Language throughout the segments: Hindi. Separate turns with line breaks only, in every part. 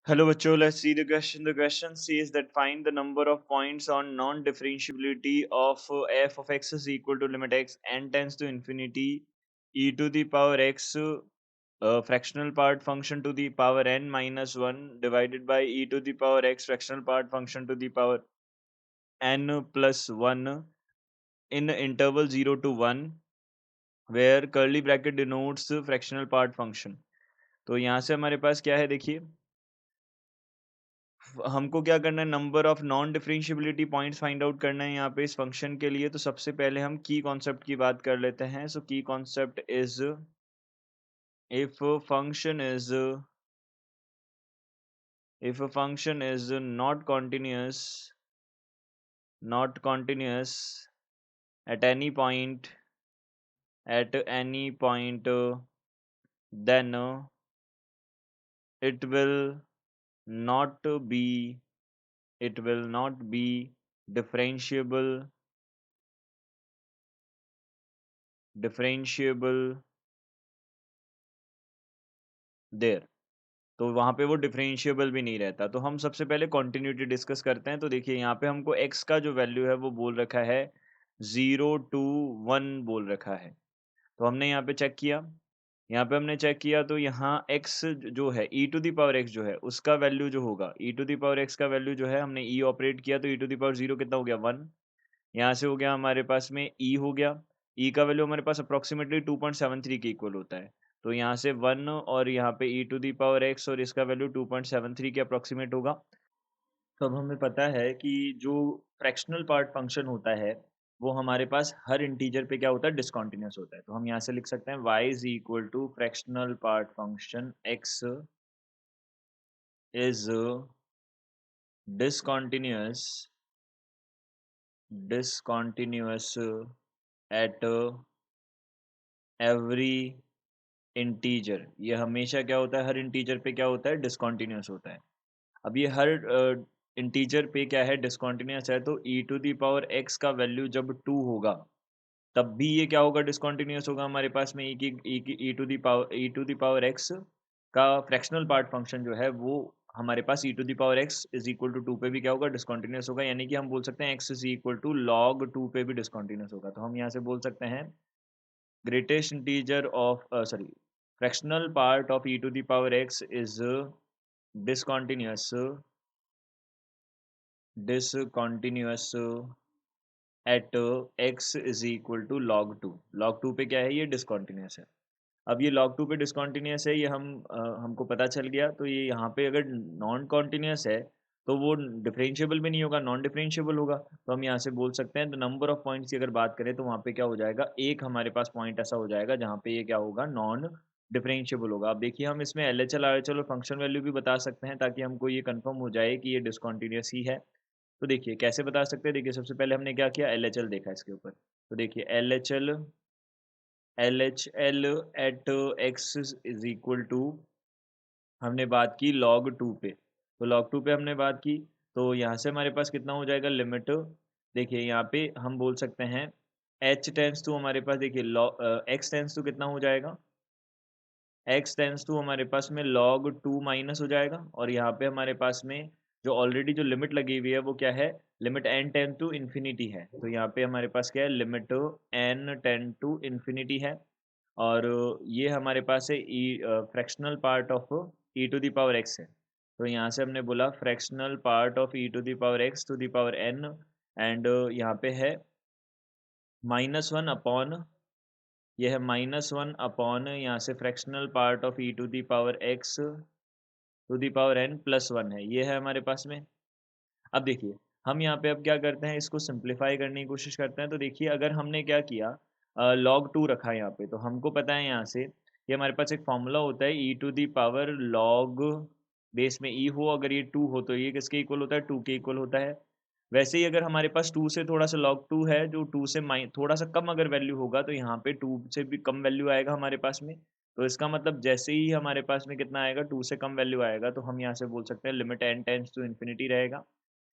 Hello बच्चों, let's see the question. The question says that find the number of points on non-differentiability of f of x is equal to limit x n tends to infinity e to the power x fractional part function to the power n minus 1 divided by e to the power x fractional part function to the power n plus 1 in the interval 0 to 1 where curly bracket denotes fractional part function. तो यहाँ से हमारे पास क्या है देखिए, हमको क्या करना है, number of non differentiability points find out करना है यहाँ पे इस फंक्शन के लिए। तो सबसे पहले हम की कॉन्सेप्ट की बात कर लेते हैं। सो की concept is if function is if a function is not continuous at any point then it will not be differentiable differentiable there। तो वहाँ पे वो डिफरेंशिएबल भी नहीं रहता। तो हम सबसे पहले कॉन्टिन्यूटी डिस्कस करते हैं। तो देखिए यहाँ पे हमको x का जो वैल्यू है वो बोल रखा है 0 टू 1 बोल रखा है। तो हमने यहाँ पे चेक किया, तो यहाँ x जो है e to the power x जो है उसका वैल्यू जो होगा, e to the power x का वैल्यू जो है हमने e ऑपरेट किया तो e टू द पावर 0 कितना हो गया 1। यहाँ से हो गया हमारे पास में e हो गया, e का वैल्यू हमारे पास अप्रोक्सीमेटली 2.73 के इक्वल होता है। तो यहाँ से 1 और यहाँ पे e to the power x और इसका वैल्यू 2.73 के अप्रोक्सीमेट होगा। तो अब हमें पता है कि जो फ्रैक्शनल पार्ट फंक्शन होता है वो हमारे पास हर इंटीजर पे क्या होता है, डिसकंटीन्यूअस होता है। तो हम यहाँ से लिख सकते हैं y is equal to fractional part function x is discontinuous discontinuous at every integer. ये हमेशा क्या होता है, हर इंटीजर पे क्या होता है, डिसकंटीन्यूअस होता है। अब ये हर इंटीजर पे क्या है, डिसकंटीन्यूअस है। तो e to the power x का वैल्यू जब 2 होगा तब भी ये क्या होगा, डिसकंटीन्यूअस होगा। हमारे पास में e to the power x का फ्रैक्शनल पार्ट फंक्शन जो है वो हमारे पास e to the power x is equal to 2 पे भी क्या होगा, डिसकंटीन्यूअस होगा। यानी कि हम बोल सकते हैं x is equal to log 2 पे भी डिसकंटीन्यूअस होगा। तो हम यहाँ से बोल सकते हैं greatest integer of fractional part of e to the power x is discontinuous at x is equal to log 2। log 2 पे क्या है, ये डिसकंटिन्यूअस है। अब ये log 2 पे डिसकंटिन्यूअस है, ये हमको पता चल गया। तो ये यहाँ पे अगर नॉन कॉन्टिन्यूअस है तो वो डिफरेंशिएबल भी नहीं होगा, नॉन डिफरेंशिएबल होगा। तो हम यहाँ से बोल सकते हैं द नंबर ऑफ पॉइंट्स की अगर बात करें तो वहाँ पे क्या हो जाएगा, एक हमारे पास पॉइंट ऐसा हो जाएगा जहाँ पे ये क्या होगा, नॉन डिफरेंशिएबल होगा। अब देखिए हम इसमें LHL RHL और फंक्शन वैल्यू भी बता सकते हैं ताकि हमको ये कंफर्म हो जाए कि ये डिसकंटिन्यूअस ही है। तो देखिए कैसे बता सकते हैं, देखिए सबसे पहले हमने क्या किया, LHL देखा इसके ऊपर। तो देखिए LHL at x is equal to, हमने बात की log 2 पे। तो log 2 पे हमने बात की, तो यहाँ से हमारे पास कितना हो जाएगा, लिमिट। देखिए यहाँ पे हम बोल सकते हैं h टेंस टू, हमारे पास देखिए x टेंस टू कितना हो जाएगा, x टेंस टू हमारे पास में log 2 माइनस हो जाएगा। और यहाँ पे हमारे पास में जो ऑलरेडी जो लिमिट लगी हुई है वो क्या है, limit n tends to infinity है। तो यहाँ पे हमारे पास क्या है, limit n tends to infinity है। और ये हमारे पास है fractional part of e to the power x है। तो यहाँ से हमने बोला fractional part of e to the power x to the power n, and यहाँ पे है -1 अपॉन, ये है -1 अपॉन यहाँ से fractional part of e to the power x to the power n plus 1 है, ये है हमारे पास में। अब देखिए हम यहाँ पे अब क्या करते हैं, इसको सिंप्लीफाई करने की कोशिश करते हैं। तो देखिए अगर हमने क्या किया, log 2 रखा है यहाँ पे, तो हमको पता है यहाँ से कि हमारे पास एक फॉर्मूला होता है e to the power log base में e हो, अगर ये 2 हो तो ये किसके इक्वल होता है, 2 के इक्वल होता है। वैसे ही अगर हमारे पास 2 से थोड़ा सा log 2 है, जो 2 से थोड़ा सा कम अगर वैल्यू होगा तो यहाँ पे 2 से भी कम वैल्यू आएगा हमारे पास में। तो इसका मतलब जैसे ही हमारे पास में कितना आएगा, 2 से कम वैल्यू आएगा, तो हम यहाँ से बोल सकते हैं limit n tends to infinity रहेगा।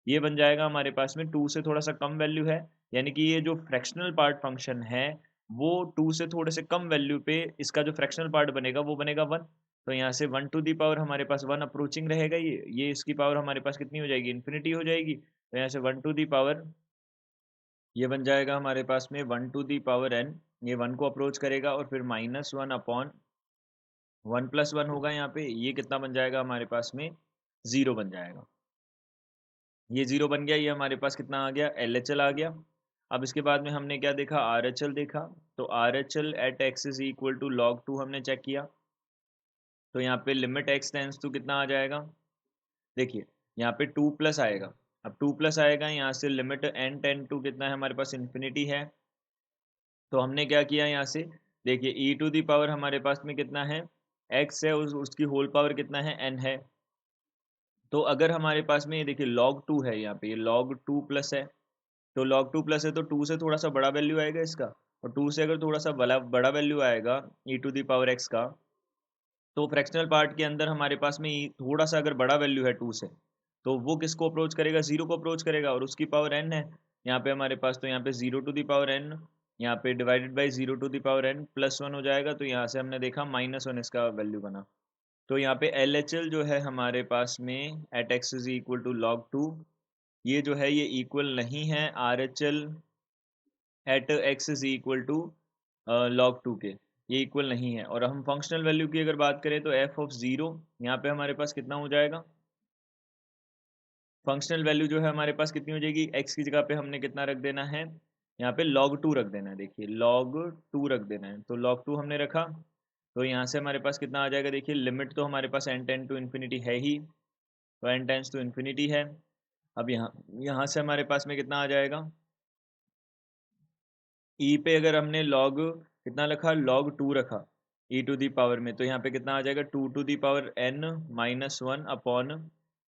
ये बन जाएगा हमारे पास में 2 से थोड़ा सा कम वैल्यू है, यानी कि ये जो फ्रैक्शनल पार्ट फंक्शन है वो 2 से थोड़े से कम वैल्यू पे इसका जो फ्रैक्शनल पार्ट बनेगा वो बनेगा 1। तो यहाँ से 1 टू दी पावर हमारे पास 1 अप्रोचिंग रहेगा, ये इसकी पावर हमारे पास कितनी हो जाएगी, इन्फिनिटी हो जाएगी। तो यहाँ से 1 टू दी पावर ये बन जाएगा हमारे पास में 1 टू दी पावर n, ये 1 को अप्रोच करेगा और फिर -1 अपॉन 1 प्लस 1 होगा यहाँ पे, ये कितना बन जाएगा हमारे पास में 0 बन जाएगा। ये 0 बन गया, ये हमारे पास कितना आ गया, LHL आ गया। अब इसके बाद में हमने क्या देखा, RHL देखा। तो RHL at x is equal to log 2 हमने चेक किया। तो यहाँ पे लिमिट x टेंस टू कितना आ जाएगा, देखिए यहाँ पे 2 प्लस आएगा। अब 2 प्लस आएगा, यहाँ से लिमिट n टेंड टू कितना है हमारे पास, इन्फिनिटी है। तो हमने क्या किया यहाँ से, देखिए e टू दी पावर हमारे पास में कितना है, x है, उसकी होल पावर कितना है, n है। तो अगर हमारे पास में ये देखिए log 2 है, यहाँ पे ये log 2 प्लस है। तो log 2 प्लस है तो 2 से थोड़ा सा बड़ा वैल्यू आएगा इसका, और 2 से अगर थोड़ा सा बड़ा बड़ा वैल्यू आएगा e to the power x का, तो फ्रैक्शनल पार्ट के अंदर हमारे पास में थोड़ा सा अगर बड़ा वैल्यू है 2 से, तो वो किसको अप्रोच करेगा, 0 को अप्रोच करेगा, और उसकी पावर n है यहाँ पे हमारे पास। तो यहाँ पे 0 टू दी पावर n, यहाँ पे divided by 0 to the power n plus 1 हो जाएगा। तो यहाँ से हमने देखा -1 इसका वैल्यू बना। तो यहाँ पे LHL जो है हमारे पास में at x is equal to log 2, ये जो है ये इक्वल नहीं है RHL at x is equal to log 2 के, ये इक्वल नहीं है। और हम फंक्शनल वैल्यू की अगर बात करें तो f ऑफ 0 यहाँ पे हमारे पास कितना हो जाएगा, फंक्शनल वैल्यू जो है हमारे पास कितनी हो जाएगी, x की जगह पे हमने कितना रख देना है, यहाँ पे log 2 रख देना है। देखिए log 2 रख देना है, तो log 2 हमने रखा। तो यहाँ से हमारे पास कितना आ जाएगा, देखिए लिमिट तो हमारे पास n टेंड टू इन्फिनिटी है ही, तो n टेंड्स टू इन्फिनिटी है। अब यहाँ यहाँ से हमारे पास में कितना आ जाएगा, e पे अगर हमने log कितना रखा, log 2 रखा e टू दी पावर में, तो यहाँ पे कितना आ जाएगा 2 to the power n -1 upon,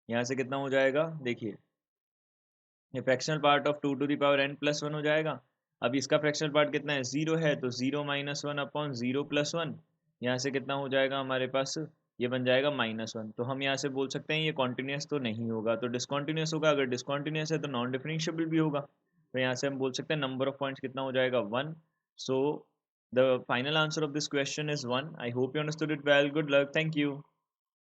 यहाँ से कितना हो जाएगा, देखिए ये fractional part of 2 to the power n plus 1 हो जाएगा। अब इसका फ्रैक्शनल पार्ट कितना है, 0 है, तो 0 -1 अपॉन 0 प्लस 1, यहाँ से कितना हो जाएगा हमारे पास, ये बन जाएगा -1। तो हम यहाँ से बोल सकते हैं ये कॉन्टिन्यूस तो नहीं होगा, तो डिसकॉन्टिन्यूस होगा। अगर डिसकॉन्टिन्यूस है तो नॉन डिफरेंशिएबल भी होगा। तो यहाँ से हम बोल सकते हैं नंबर ऑफ पॉइंट्स कितना हो जाएगा, 1। So the final answer of this question is 1। I hope you understood it well. Good luck, thank you.